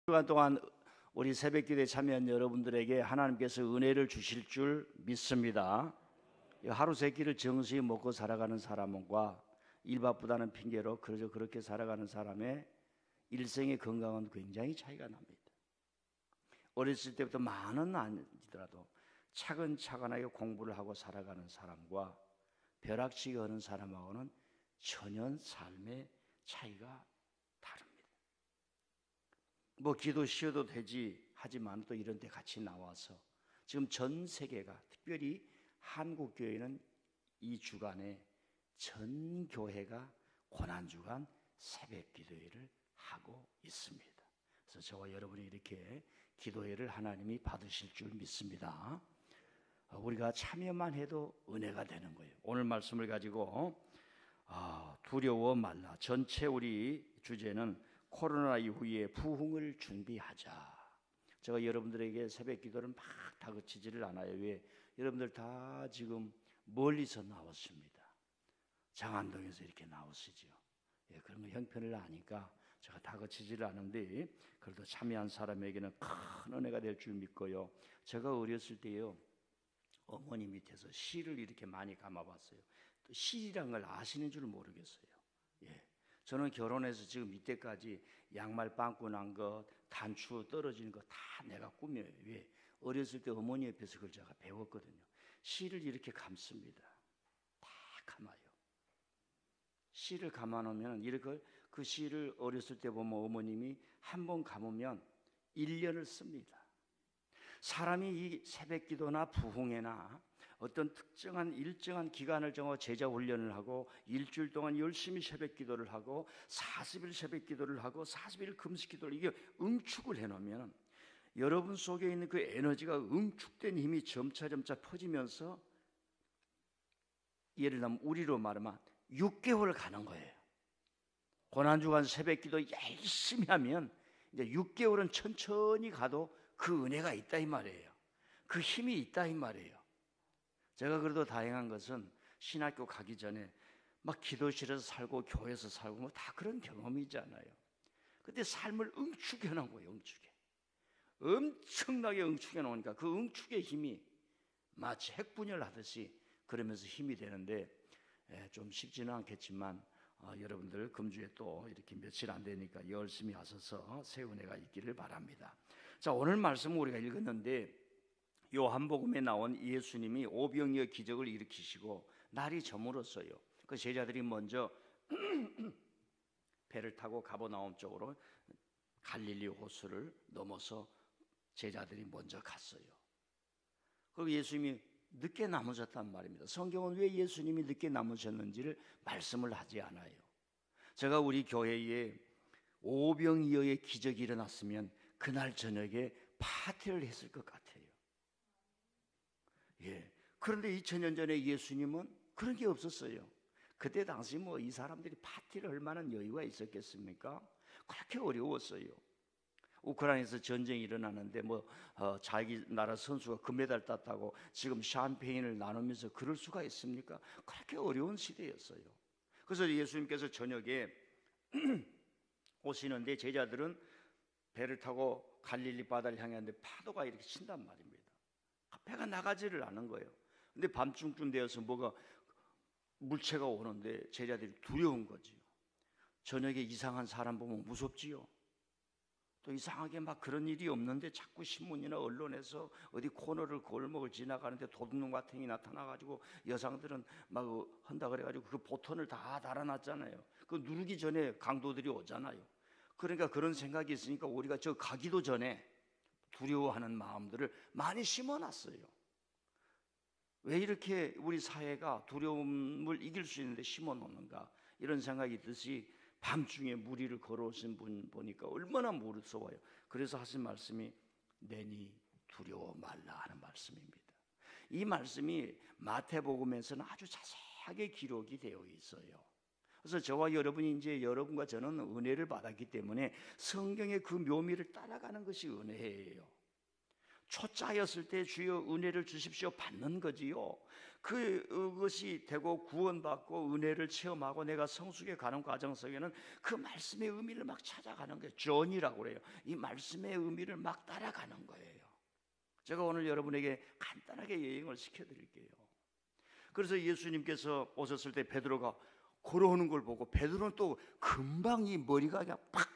주간 동안 우리 새벽기도에 참여한 여러분들에게 하나님께서 은혜를 주실 줄 믿습니다. 하루 세 끼를 정수히 먹고 살아가는 사람과 일 바쁘다는 핑계로 그저 그렇게 살아가는 사람의 일생의 건강은 굉장히 차이가 납니다. 어렸을 때부터 많은 아니더라도 차근차근하게 공부를 하고 살아가는 사람과 벼락치기 하는 사람하고는 전혀 삶의 차이가 다릅니다. 뭐 기도 쉬어도 되지 하지만 또 이런 데 같이 나와서 지금 전 세계가 특별히 한국 교회는 이 주간에 전 교회가 고난주간 새벽 기도회를 하고 있습니다. 그래서 저와 여러분이 이렇게 기도회를 하나님이 받으실 줄 믿습니다. 우리가 참여만 해도 은혜가 되는 거예요. 오늘 말씀을 가지고 두려워 말라. 전체 우리 주제는 코로나 이후에 부흥을 준비하자. 제가 여러분들에게 새벽 기도를 막 다그치지를 않아요. 왜? 여러분들 다 지금 멀리서 나왔습니다. 장안동에서 이렇게 나오시죠. 그런 거 형편을 아니까 제가 다그치지를 않은데 그래도 참여한 사람에게는 큰 은혜가 될 줄 믿고요. 제가 어렸을 때요, 어머니 밑에서 실을 이렇게 많이 감아봤어요. 또 실이란 걸 아시는 줄 모르겠어요. 저는 결혼해서 지금 이때까지 양말 빵꾸 난 것, 단추 떨어지는 거 다 내가 꾸며요. 왜? 어렸을 때 어머니 옆에서 그걸 제가 배웠거든요. 실을 이렇게 감습니다. 다 감아요. 실을 감아놓으면 이렇게 그 실을 어렸을 때 보면 어머님이 한 번 감으면 1년을 씁니다. 사람이 이 새벽 기도나 부흥회나 어떤 특정한 일정한 기간을 정해 제자 훈련을 하고 일주일 동안 열심히 새벽 기도를 하고 40일 새벽 기도를 하고 40일 금식 기도를 이게 응축을 해놓으면 여러분 속에 있는 그 에너지가 응축된 힘이 점차 퍼지면서 예를 들면 우리로 말하면 6개월 가는 거예요. 고난주간 새벽 기도 열심히 하면 이제 6개월은 천천히 가도 그 은혜가 있다 이 말이에요. 그 힘이 있다 이 말이에요. 제가 그래도 다행한 것은 신학교 가기 전에 막 기도실에서 살고 교회에서 살고 뭐 다 그런 경험이 있잖아요. 근데 삶을 응축해 놓은 거예요. 응축해. 엄청나게 응축해 놓으니까 그 응축의 힘이 마치 핵분열 하듯이 그러면서 힘이 되는데 좀 쉽지는 않겠지만 여러분들 금주에 또 이렇게 며칠 안 되니까 열심히 하셔서 새 은혜가 있기를 바랍니다. 자, 오늘 말씀을 우리가 읽었는데 요한복음에 나온 예수님이 오병이어 기적을 일으키시고 날이 저물었어요. 그 제자들이 먼저 배를 타고 가버나움 쪽으로 갈릴리 호수를 넘어서 제자들이 먼저 갔어요. 그리고 예수님이 늦게 남으셨단 말입니다. 성경은 왜 예수님이 늦게 남으셨는지를 말씀을 하지 않아요. 제가 우리 교회에 오병이어의 기적이 일어났으면 그날 저녁에 파티를 했을 것 같아요. 그런데 2000년 전에 예수님은 그런 게 없었어요. 그때 당시 뭐 이 사람들이 파티를 할 만한 여유가 있었겠습니까? 그렇게 어려웠어요. 우크라이나에서 전쟁이 일어나는데 자기 나라 선수가 금메달 땄다고 지금 샴페인을 나누면서 그럴 수가 있습니까? 그렇게 어려운 시대였어요. 그래서 예수님께서 저녁에 오시는데 제자들은 배를 타고 갈릴리 바다를 향했는데 파도가 이렇게 친단 말입니다. 배가 나가지를 않은 거예요. 근데 밤중쯤 되어서 뭐가 물체가 오는데 제자들이 두려운 거지요. 저녁에 이상한 사람 보면 무섭지요. 또 이상하게 막 그런 일이 없는데 자꾸 신문이나 언론에서 어디 코너를 골목을 지나가는데 도둑놈 같은 게 나타나가지고 여성들은 막 한다 그래가지고 그 보턴을 다 달아놨잖아요. 그 누르기 전에 강도들이 오잖아요. 그러니까 그런 생각이 있으니까 우리가 저 가기도 전에 두려워하는 마음들을 많이 심어놨어요. 왜 이렇게 우리 사회가 두려움을 이길 수 있는데 심어놓는가 이런 생각이 드시 밤중에 무리를 걸어오신 분 보니까 얼마나 무서워요. 그래서 하신 말씀이 내니 두려워 말라 하는 말씀입니다. 이 말씀이 마태복음에서는 아주 자세하게 기록이 되어 있어요. 그래서 저와 여러분이 이제 여러분과 저는 은혜를 받았기 때문에 성경의 그 묘미를 따라가는 것이 은혜예요. 초짜였을 때 주여 은혜를 주십시오 받는 거지요. 그것이 되고 구원받고 은혜를 체험하고 내가 성숙해 가는 과정 속에는 그 말씀의 의미를 막 찾아가는 거예요. 존이라고 그래요. 이 말씀의 의미를 막 따라가는 거예요. 제가 오늘 여러분에게 간단하게 여행을 시켜드릴게요. 그래서 예수님께서 오셨을 때 베드로가 걸어오는 걸 보고 베드로는 또 금방 이 머리가 그냥 팍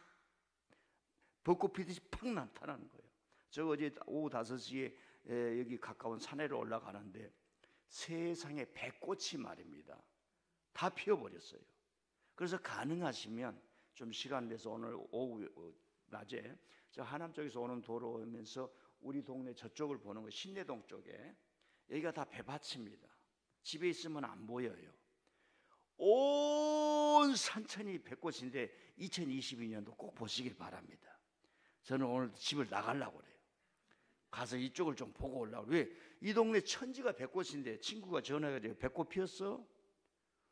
벚꽃 피듯이 팍 나타나는 거예요. 저 어제 오후 5시에 여기 가까운 산에로 올라가는데 세상에 백꽃이 말입니다. 다 피어버렸어요. 그래서 가능하시면 좀 시간 내서 오늘 오후 낮에 저 하남 쪽에서 오는 도로 오면서 우리 동네 저쪽을 보는 거 신내동 쪽에 여기가 다 배밭입니다. 집에 있으면 안 보여요. 온 산천이 백꽃인데 2022년도 꼭 보시길 바랍니다. 저는 오늘 집을 나가려고 그래요. 가서 이쪽을 좀 보고 올라고. 왜? 이 동네 천지가 백꽃인데 친구가 전화해가지고 백꽃 피었어?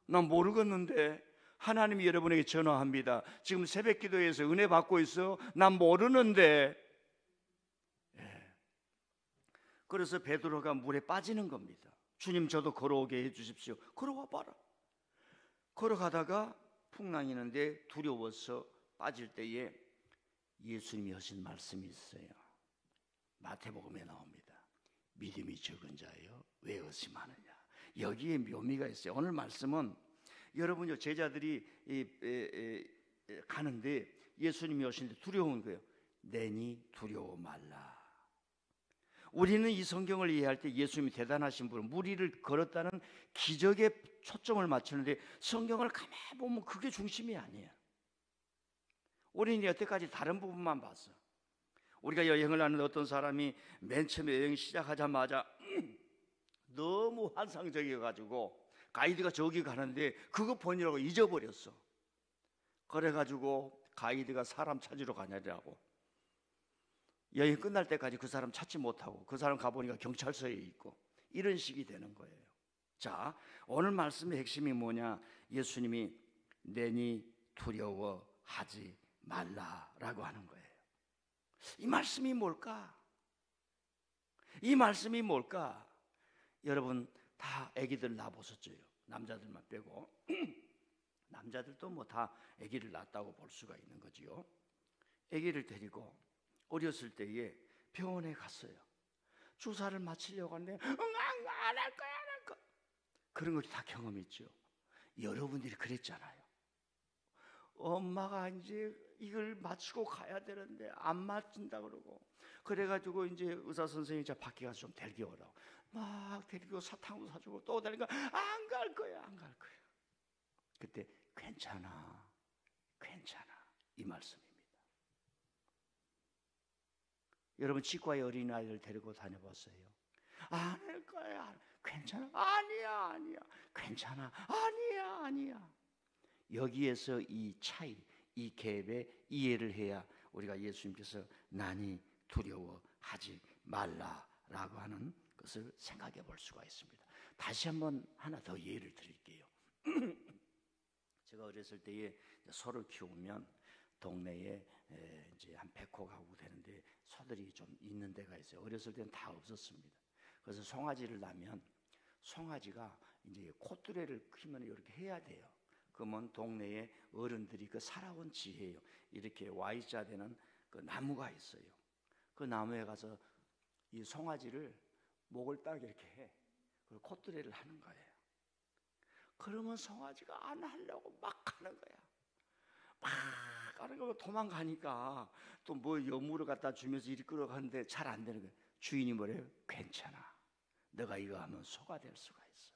난 모르겠는데 하나님이 여러분에게 전화합니다. 지금 새벽 기도에서 은혜 받고 있어? 난 모르는데. 예. 그래서 베드로가 물에 빠지는 겁니다. 주님 저도 걸어오게 해주십시오. 걸어와 봐라. 걸어가다가 풍랑이는데 두려워서 빠질 때에 예수님이 하신 말씀이 있어요. 마태복음에 나옵니다. 믿음이 적은 자여 왜 의심하느냐. 여기에 묘미가 있어요. 오늘 말씀은 여러분요 제자들이 가는데 예수님이 오시는데 두려운 거예요. 내니 두려워 말라. 우리는 이 성경을 이해할 때 예수님이 대단하신 분, 무리를 걸었다는 기적에 초점을 맞추는데 성경을 가만히 보면 그게 중심이 아니에요. 우리는 여태까지 다른 부분만 봤어. 우리가 여행을 하는데 어떤 사람이 맨 처음에 여행 시작하자마자 너무 환상적이어가지고 가이드가 저기 가는데 그거 보느라고 잊어버렸어. 그래가지고 가이드가 사람 찾으러 가냐고 여행 끝날 때까지 그 사람 찾지 못하고 그 사람 가보니까 경찰서에 있고 이런 식이 되는 거예요. 자, 오늘 말씀의 핵심이 뭐냐? 예수님이 내니 두려워하지 말라라고 하는 거예요. 이 말씀이 뭘까? 이 말씀이 뭘까? 여러분 다 아기들 낳아보셨죠? 남자들만 빼고 남자들도 뭐 다 아기를 낳았다고 볼 수가 있는 거지요. 아기를 데리고 어렸을 때에 병원에 갔어요. 주사를 맞히려고 하는데 안 할 거야, 안 할 거야. 그런 것도 다 경험했죠. 여러분들이 그랬잖아요. 엄마가 이제 이걸 맞추고 가야 되는데 안 맞춘다 그러고 그래가지고 이제 의사 선생님이 저 밖에 가서 좀 데리고 오라고 막 데리고 사탕도 사주고 또 데리고 안 갈 거야, 안 갈 거야. 그때 괜찮아, 괜찮아 이 말씀입니다. 여러분 치과에 어린아이를 데리고 다녀봤어요? 안 할 거야, 괜찮아, 아니야, 아니야, 괜찮아, 아니야, 아니야. 여기에서 이 차이, 이 갭에 이해를 해야 우리가 예수님께서 난이 두려워하지 말라라고 하는 것을 생각해 볼 수가 있습니다. 다시 한번 하나 더 예를 드릴게요. 제가 어렸을 때에 소를 키우면 동네에 이제 한 100호 가구 되는데 소들이 좀 있는 데가 있어요. 어렸을 때는 다 없었습니다. 그래서 송아지를 낳으면 송아지가 이제 콧뚜레를 키면 이렇게 해야 돼요. 그러면 동네에 어른들이 그 살아온 지혜예요. 이렇게 Y자 되는 그 나무가 있어요. 그 나무에 가서 이 송아지를 목을 딱 이렇게 해. 그리고 콧뚜레를 하는 거예요. 그러면 송아지가 안 하려고 막 하는 거야. 막 하는 거 도망가니까 또 뭐 여물을 갖다 주면서 이리 끌어가는데 잘 안 되는 거예요. 주인이 뭐래요? 괜찮아. 너가 이거 하면 소가 될 수가 있어.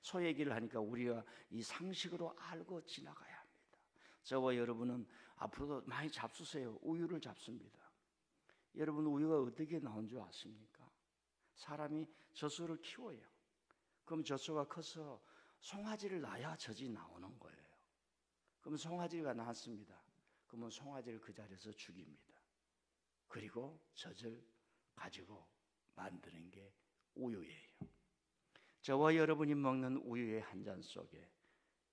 소 얘기를 하니까 우리가 이 상식으로 알고 지나가야 합니다. 저와 여러분은 앞으로도 많이 잡수세요. 우유를 잡습니다. 여러분 우유가 어떻게 나온 줄 아십니까? 사람이 젖소를 키워요. 그럼 젖소가 커서 송아지를 낳아야 젖이 나오는 거예요. 그럼 송아지가 낳았습니다. 그러면 송아지를 그 자리에서 죽입니다. 그리고 젖을 가지고 만드는 게 우유예요. 저와 여러분이 먹는 우유의 한 잔 속에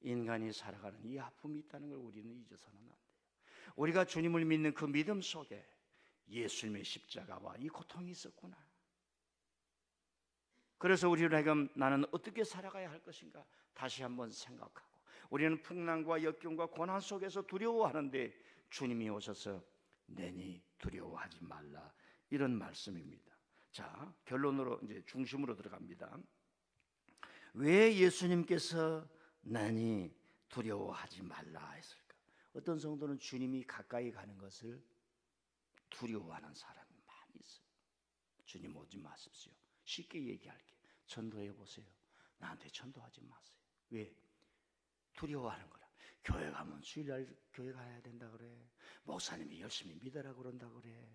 인간이 살아가는 이 아픔이 있다는 걸 우리는 잊어서는 안 돼요. 우리가 주님을 믿는 그 믿음 속에 예수님의 십자가와 이 고통이 있었구나. 그래서 우리는 나는 어떻게 살아가야 할 것인가 다시 한번 생각하고, 우리는 풍랑과 역경과 고난 속에서 두려워하는데 주님이 오셔서 내니 두려워하지 말라, 이런 말씀입니다. 자, 결론으로 이제 중심으로 들어갑니다. 왜 예수님께서 내니 두려워하지 말라 했을까? 어떤 성도는 주님이 가까이 가는 것을 두려워하는 사람이 많이 있어요. 주님 오지 마십시오. 쉽게 얘기할게. 전도해 보세요. 나한테 전도하지 마세요. 왜? 두려워하는 거라. 교회 가면 주일날 교회 가야 된다 그래. 목사님이 열심히 믿으라 그런다 그래.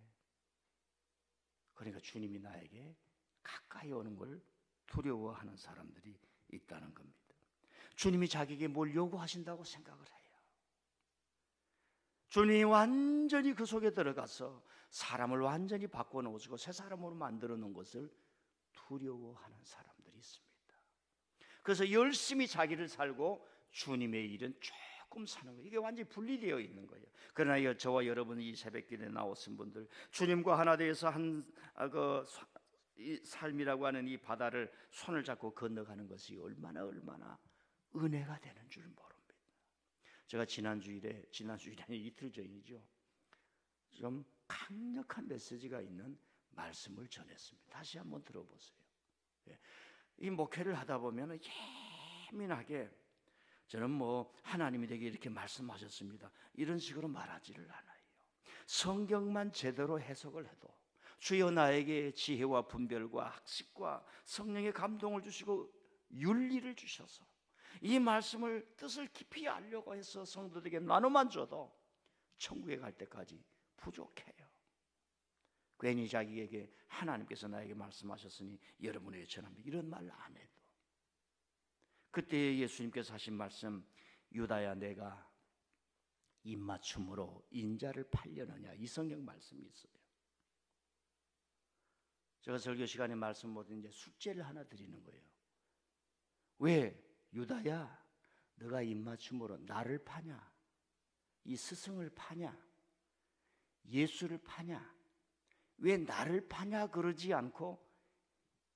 그러니까 주님이 나에게 가까이 오는 걸 두려워하는 사람들이 있다는 겁니다. 주님이 자기에게 뭘 요구하신다고 생각을 해요. 주님이 완전히 그 속에 들어가서 사람을 완전히 바꿔놓으시고 새 사람으로 만들어 놓은 것을 두려워하는 사람들이 있습니다. 그래서 열심히 자기를 살고 주님의 일은 조금 사는 거예요. 이게 완전히 분리되어 있는 거예요. 그러나 저와 여러분, 이 새벽기도에 나오신 분들, 주님과 하나 되어서 이 삶이라고 하는 이 바다를 손을 잡고 건너가는 것이 얼마나 은혜가 되는 줄 모릅니다. 제가 지난주일에 아니 이틀 전이죠, 좀 강력한 메시지가 있는 말씀을 전했습니다. 다시 한번 들어보세요. 이 목회를 하다 보면 예민하게 저는 하나님이 되게 이렇게 말씀하셨습니다, 이런 식으로 말하지를 않아요. 성경만 제대로 해석을 해도 주여 나에게 지혜와 분별과 학식과 성령의 감동을 주시고 윤리를 주셔서 이 말씀을 뜻을 깊이 알려고 해서 성도들에게 나눠만 줘도 천국에 갈 때까지 부족해요. 괜히 자기에게 하나님께서 나에게 말씀하셨으니 여러분에게 전합니다, 이런 말 안 해도. 그때 예수님께서 하신 말씀, 유다야 내가 입맞춤으로 인자를 팔려느냐, 이 성경 말씀이 있어요. 제가 설교 시간에 말씀 못 이제 숙제를 하나 드리는 거예요. 왜? 유다야 너가 입맞춤으로 나를 파냐, 이 스승을 파냐, 예수를 파냐, 왜 나를 파냐 그러지 않고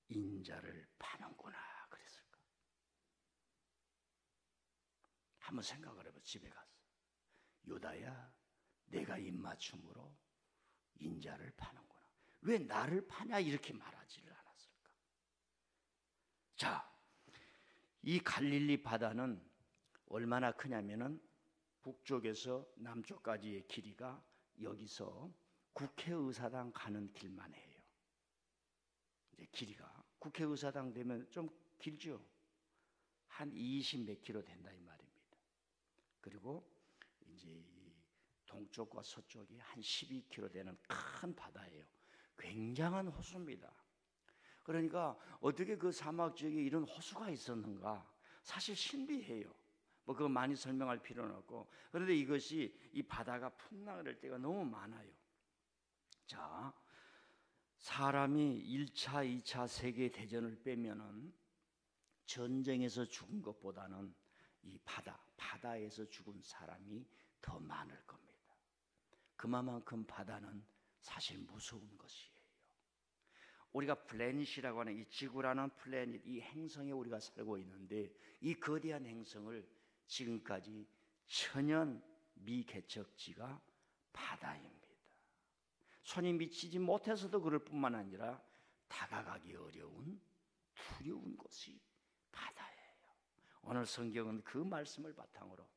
인자를 파는구나 그랬을까? 한번 생각을 해봐. 집에 가서 유다야 내가 입맞춤으로 인자를 파는구나, 왜 나를 파냐 이렇게 말하지를 않았을까? 자, 이 갈릴리 바다는 얼마나 크냐면은 북쪽에서 남쪽까지의 길이가 여기서 국회의사당 가는 길만 해요. 이제 길이가 국회의사당 되면 좀 길죠. 한 20 몇 킬로 된다 이 말입니다. 그리고 이제 이 동쪽과 서쪽이 한 12km 되는 큰 바다예요. 굉장한 호수입니다. 그러니까 어떻게 그 사막 지역에 이런 호수가 있었는가, 사실 신비해요. 그거 많이 설명할 필요는 없고, 그런데 이것이 이 바다가 풍랑을 할 때가 너무 많아요. 자, 사람이 1차, 2차 세계대전을 빼면은 전쟁에서 죽은 것보다는 이 바다에서 죽은 사람이 더 많을 겁니다. 그만큼 바다는 사실 무서운 것이에요. 우리가 플래닛이라고 하는 이 지구라는 플래닛, 이 행성에 우리가 살고 있는데 이 거대한 행성을 지금까지 천연 미개척지가 바다입니다. 손이 미치지 못해서도 그럴 뿐만 아니라 다가가기 어려운 두려운 곳이 바다예요. 오늘 성경은 그 말씀을 바탕으로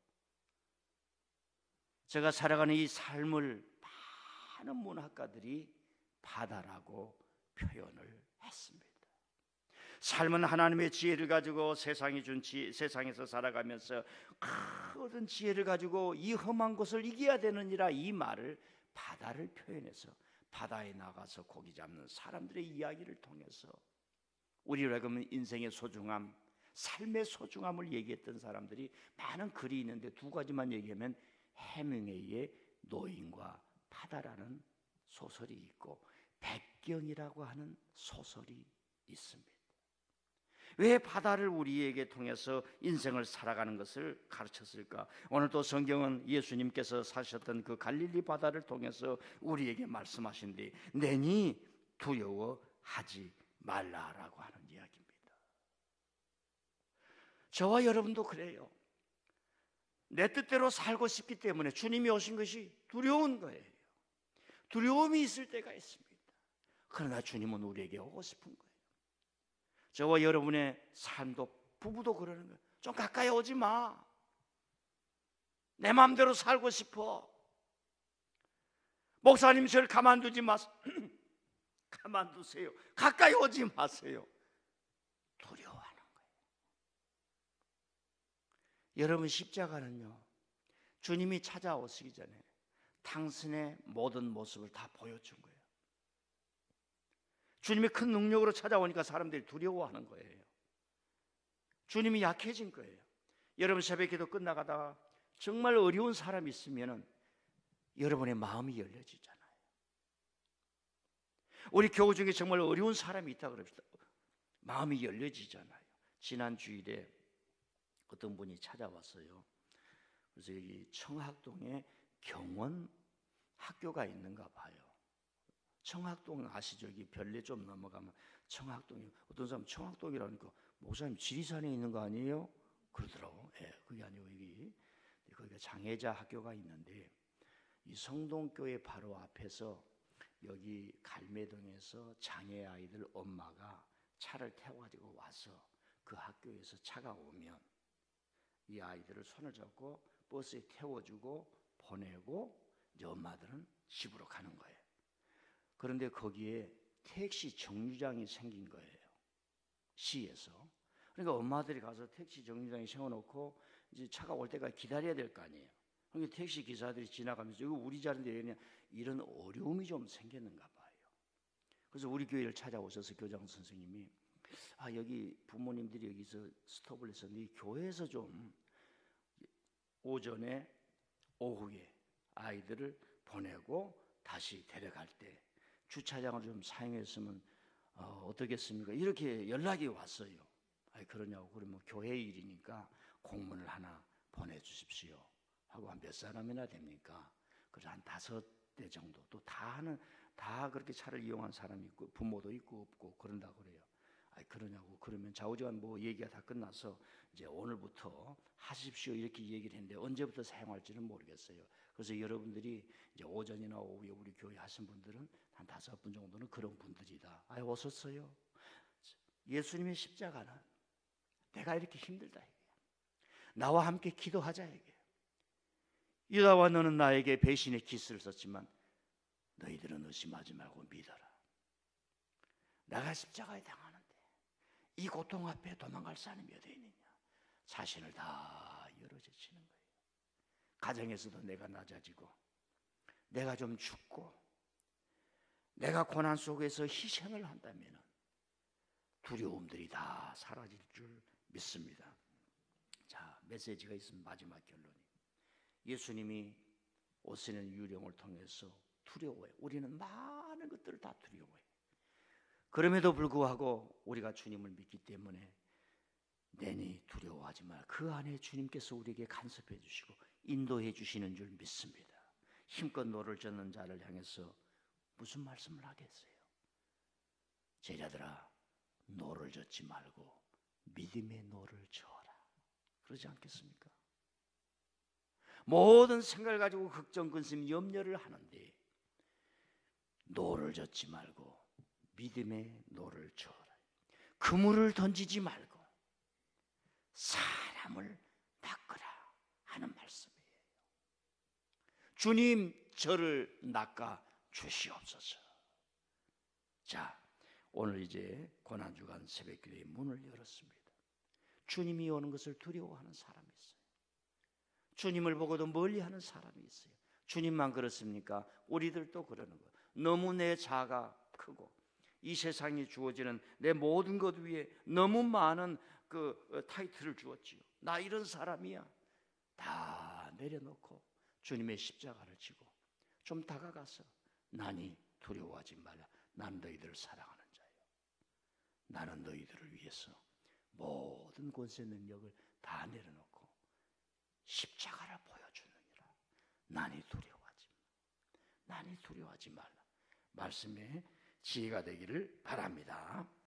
제가 살아가는 이 삶을 많은 문학가들이 바다라고 표현을 했습니다. 삶은 하나님의 지혜를 가지고 세상에서 살아가면서 큰 지혜를 가지고 이 험한 것을 이겨야 되느니라, 이 말을 바다를 표현해서 바다에 나가서 고기 잡는 사람들의 이야기를 통해서 우리로 하여금 인생의 소중함, 삶의 소중함을 얘기했던 사람들이 많은 글이 있는데 두 가지만 얘기하면 해밍웨이의 노인과 바다라는 소설이 있고 백경이라고 하는 소설이 있습니다. 왜 바다를 우리에게 통해서 인생을 살아가는 것을 가르쳤을까? 오늘 또 성경은 예수님께서 사셨던 그 갈릴리 바다를 통해서 우리에게 말씀하신데 내니 두려워하지 말라라고 하는 이야기입니다. 저와 여러분도 그래요. 내 뜻대로 살고 싶기 때문에 주님이 오신 것이 두려운 거예요. 두려움이 있을 때가 있습니다. 그러나 주님은 우리에게 오고 싶은 거예요. 저와 여러분의 삶도, 부부도 그러는 거예요. 좀 가까이 오지 마. 내 마음대로 살고 싶어. 목사님 저를 가만두지 마세요. 가만두세요. 가까이 오지 마세요. 두려워하는 거예요. 여러분, 십자가는요, 주님이 찾아오시기 전에 당신의 모든 모습을 다 보여준 거예요. 주님이 큰 능력으로 찾아오니까 사람들이 두려워하는 거예요. 주님이 약해진 거예요. 여러분, 새벽기도 끝나가다가 정말 어려운 사람이 있으면 여러분의 마음이 열려지잖아요. 우리 교우 중에 정말 어려운 사람이 있다 그럽시다. 마음이 열려지잖아요. 지난 주일에 어떤 분이 찾아왔어요. 그래서 여기 청학동에 경원 학교가 있는가 봐요. 청학동 아시죠? 여기 별내 좀 넘어가면 청학동이, 어떤 사람 청학동이라니까 목사님 지리산에 있는 거 아니에요? 그러더라고. 예, 그게 아니고 거기가 장애자 학교가 있는데, 이 성동교회 바로 앞에서 여기 갈매동에서 장애 아이들 엄마가 차를 태워가지고 와서 그 학교에서 차가 오면 이 아이들을 손을 잡고 버스에 태워주고 보내고 이제 엄마들은 집으로 가는 거예요. 그런데 거기에 택시 정류장이 생긴 거예요. 시에서. 그러니까 엄마들이 가서 택시 정류장에 세워놓고 이제 차가 올 때까지 기다려야 될 거 아니에요. 그러니까 택시 기사들이 지나가면서 이거 우리 자리인데 그냥 이런 어려움이 좀 생겼는가 봐요. 그래서 우리 교회를 찾아오셔서 교장 선생님이 여기 부모님들이 여기서 스톱을 했었는데 교회에서 좀 오전에 오후에 아이들을 보내고 다시 데려갈 때 주차장을 좀 사용했으면 어떻겠습니까? 이렇게 연락이 왔어요. 그러냐고. 그러면 교회 일이니까 공문을 하나 보내주십시오 하고, 한 몇 사람이나 됩니까? 그래서 한 5대 정도, 또 다 그렇게 차를 이용한 사람이 있고 부모도 있고 없고 그런다고 그래요. 그러냐고. 그러면 좌우지간 뭐 얘기가 다 끝나서 이제 오늘부터 하십시오 이렇게 얘기를 했는데 언제부터 사용할지는 모르겠어요. 그래서 여러분들이 이제 오전이나 오후에 우리 교회 하신 분들은 한 5분 정도는 그런 분들이다. 오셨어요. 예수님의 십자가는 내가 이렇게 힘들다 이게, 나와 함께 기도하자 이게, 유다와 너는 나에게 배신의 키스를 썼지만 너희들은 의심하지 말고 믿어라. 내가 십자가에 당하는데 이 고통 앞에 도망갈 사람이 어디 있느냐. 자신을 다 열어제치는 거예요. 가정에서도 내가 낮아지고 내가 좀 죽고 내가 고난 속에서 희생을 한다면 두려움들이 다 사라질 줄 믿습니다. 자, 메시지가 있으면 마지막 결론이, 예수님이 오시는 유령을 통해서 두려워해. 우리는 많은 것들을 다 두려워해. 그럼에도 불구하고 우리가 주님을 믿기 때문에 내니 두려워하지 마라. 그 안에 주님께서 우리에게 간섭해 주시고 인도해 주시는 줄 믿습니다. 힘껏 노를 젓는 자를 향해서 무슨 말씀을 하겠어요? 제자들아, 노를 젓지 말고 믿음의 노를 저어라. 그러지 않겠습니까? 모든 생각을 가지고 걱정, 근심, 염려를 하는데 노를 젓지 말고 믿음의 노를 저어라. 그물을 던지지 말고 사람을 낚으라 하는 말씀이에요. 주님, 저를 낚아 주시옵소서. 자, 오늘 이제 고난주간 새벽기도의 문을 열었습니다. 주님이 오는 것을 두려워하는 사람이 있어요. 주님을 보고도 멀리하는 사람이 있어요. 주님만 그렇습니까? 우리들도 그러는 거예요. 너무 내 자아가 크고 이 세상에 주어지는 내 모든 것 위에 너무 많은 그 타이틀을 주었지요. 나 이런 사람이야. 다 내려놓고 주님의 십자가를 지고 좀 다가가서, 나니 두려워하지 말라. 난 너희들을 사랑하는 자요. 나는 너희들을 위해서 모든 권세 능력을 다 내려놓고 십자가를 보여주느니라. 나니 두려워하지 말라. 말씀에 지혜가 되기를 바랍니다.